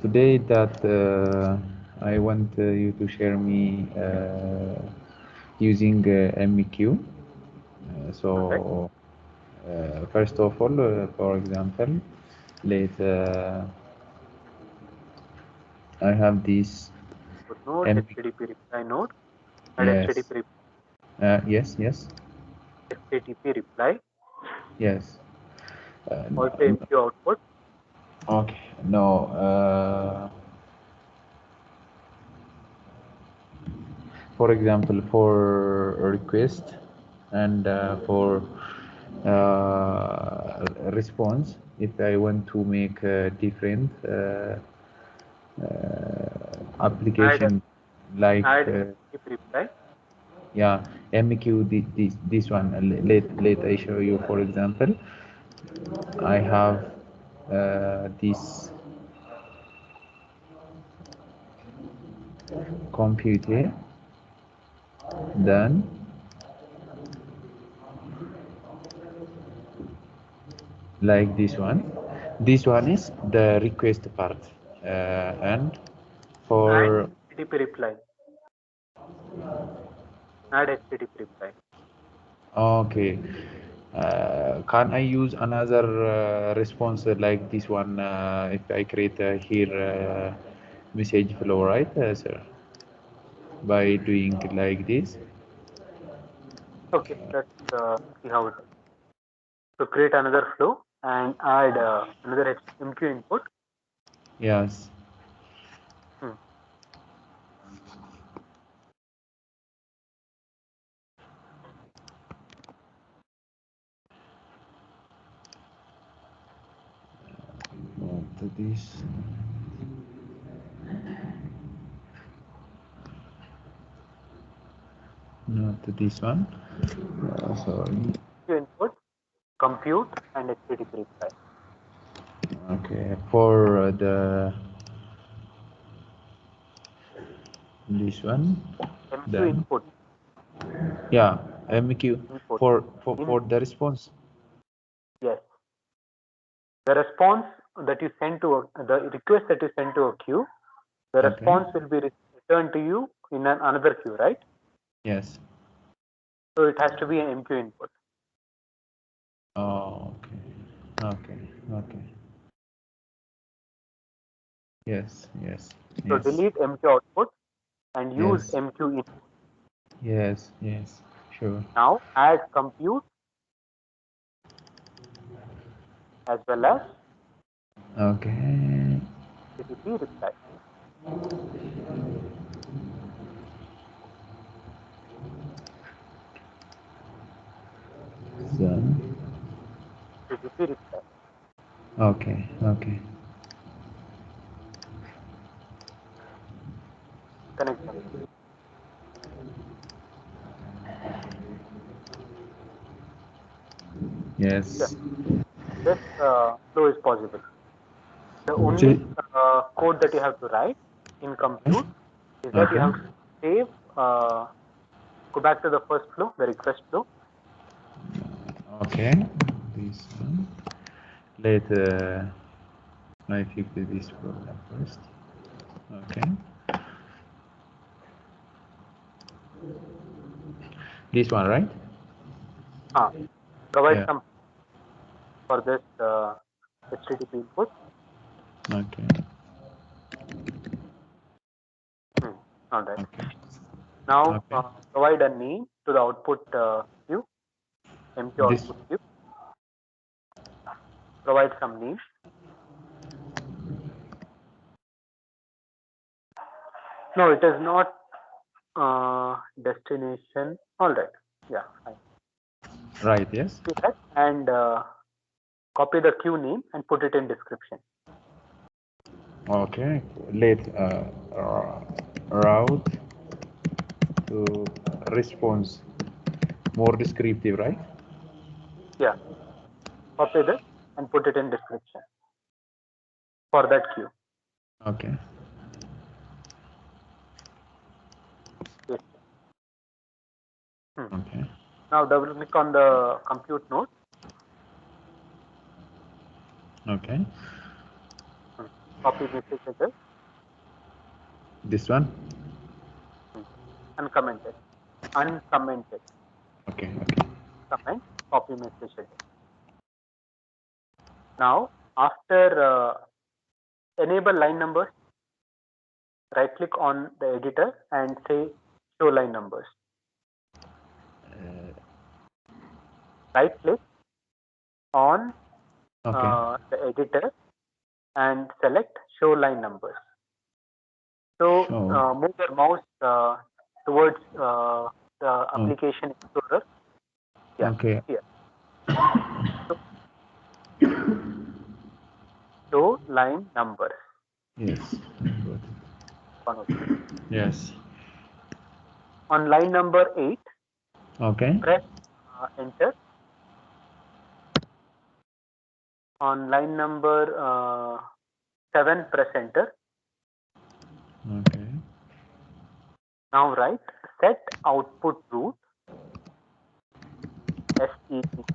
today that I want you to share me using MEQ. Alright. So first of all, for example, let I have this Good node, MEQ. HTTP reply node, add Yes, HTTP, yes, HTTP reply, yes. also MQ output. Okay, no. For example, for request and for response, if I want to make a different Add application like HTTP reply. yeah, MEQ, this one. Let I show you. For example, I have this computer, then like this one. This one is the request part, and Add for HTTP reply. Add HTTP reply. okay, can I use another response like this one if I create here message flow, right, sir? By doing like this. Okay, let's see how it is. So create another flow and add another MQ input. Yes. Hmm. Not this. Not this one. Sorry. MQ input, compute, and HTTP reply. Okay. For the this one, MQ then input, yeah, MEQ input. In for the response. yes, the response that you send to the request that you send to a queue, the Okay. response will be returned to you in another queue, right? Yes. So it has to be an MQ input. Oh, okay. Yes. So delete MQ output and use Yes. MQ input. Yes. Sure. Now add compute as well as Okay. HTTP reply. So, HTTP reply. okay. Connect them. Yeah, Yes. this flow is possible. The only J- code that you have to write in compute is that you okay. have to save, go back to the first flow, the request flow. Okay. This one. Let I fix this problem first. Okay. This one, right? Provide Yeah. some for this HTTP input. Okay. All right. Okay. Now Okay. provide a name to the output queue, MQ This. output queue. Provide some name. No, it is not destination. All right. Yeah, fine. Right. Yes. Do that and copy the queue name and put it in description. Okay. Let route to response more descriptive, right? Yeah, copy this and put it in description for that queue. Okay. Yes. Okay. Now double click on the compute node. Okay. copy message header. This one? Uncommented. Uncommented. Okay. Comment, copy message header. Now, after enable line numbers, right click on the editor and say show line numbers. Right click on the editor and select show line numbers. So move your mouse towards the application explorer. Yeah, okay. here. Show line numbers. Yes. Yes. On line number 8, okay. press enter. On line number 7, press enter. Okay. Now write set output root.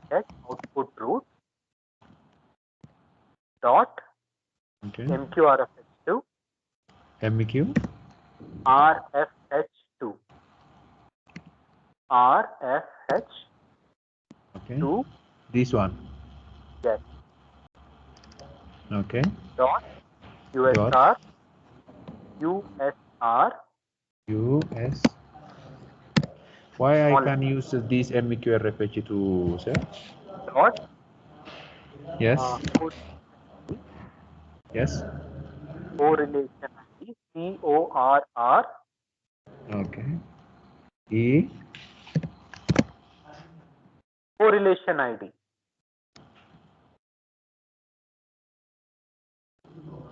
Set output root dot Okay. MQRFH2 MEQ RFH2 okay. 2 This one. yes Okay. dot USR US. Why I can use this MEQ RFH to search? dot Yes. Yes. correlation ID CORR Okay. E. correlation ID.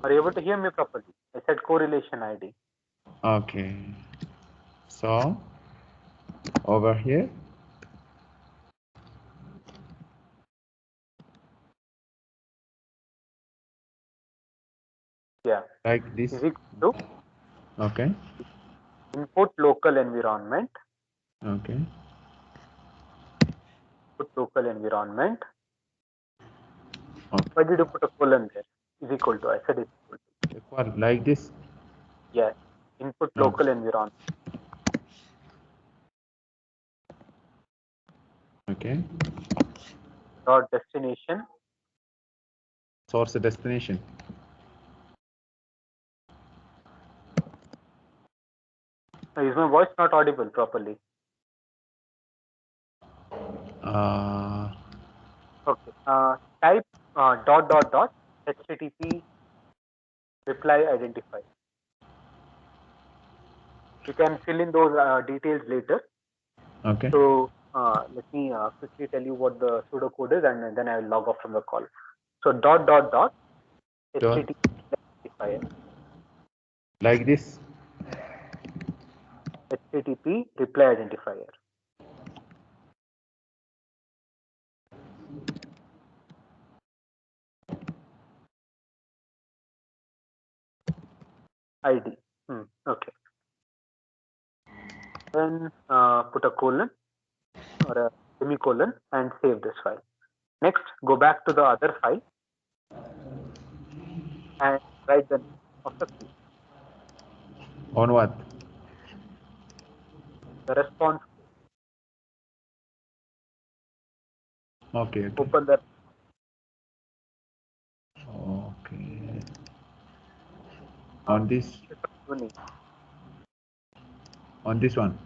Are you able to hear me properly? I said correlation ID. Okay. So over here. Yeah. Like this. Is equal to okay. input local environment. Okay. Input local environment. Okay. Why did you put a colon there? Is equal to. I said it's equal to. Like this. Yes. Input local environment. Okay. Dot destination. Source destination. Is my voice not audible properly? Okay. Type dot HTTP reply identifier. You can fill in those details later. Okay. So let me quickly tell you what the pseudocode is, and then I will log off from the call. So dot HTTP identifier. Like this. HTTP reply identifier. ID. Okay. Then put a colon or a semicolon and save this file. Next, go back to the other file and write the name of the field. On what? The response. Okay. Open the. Okay. On this. On this one.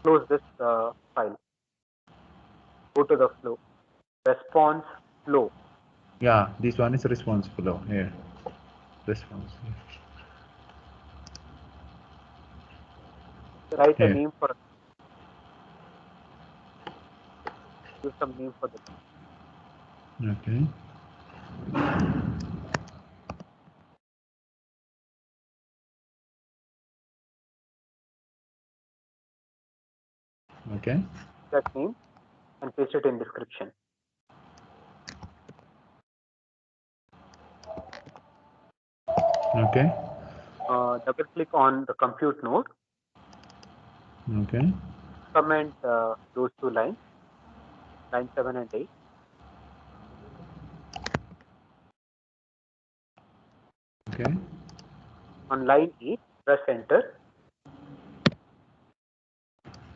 Close this file. Go to the flow. Response flow. Yeah, this one is response flow here. Response. Write a name for. Give some name for this. Okay. Okay. That name and paste it in description. Okay. Double click on the compute node. Okay. Comment those two lines, line 7 and 8. Okay. On line 8, press enter.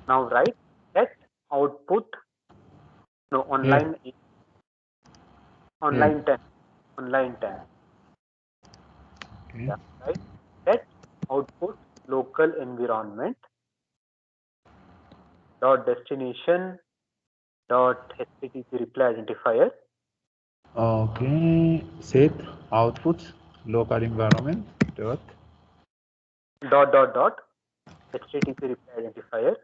Now write set output. No, on Here. line 8. On Here. line 10. On line 10. Okay. Yeah, right. Set output local environment dot destination dot HTTP reply identifier. Okay. Set outputs local environment dot Dot HTTP reply identifier.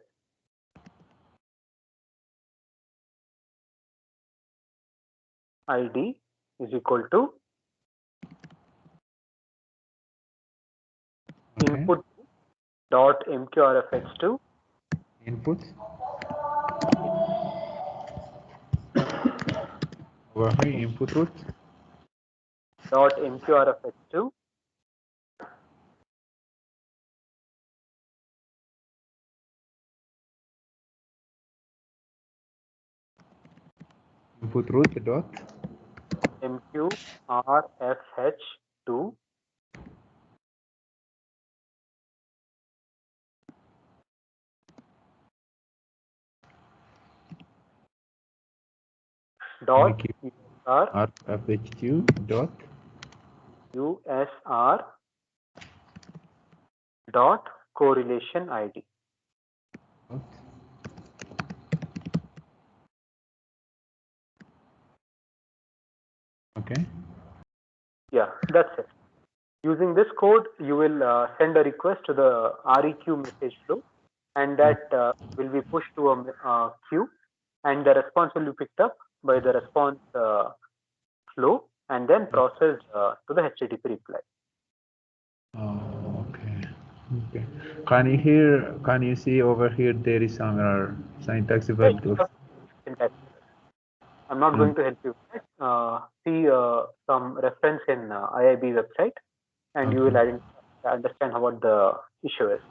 ID is equal to okay. input dot mqrfh2 Input over here input root dot mqrfh2 input root dot mqrfh2 dot usr rfh2 dot usr dot correlation id. dot okay. Yeah, that's it. Using this code, you will send a request to the REQ message flow, and that will be pushed to a queue, and the response will be picked up by the response flow and then processed to the HTTP reply. Oh, okay. Okay. Can you see over here there is some error, syntax Right. eval Syntax. I'm not going to help you with that. See some reference in IIB website, and you will understand what the issue is.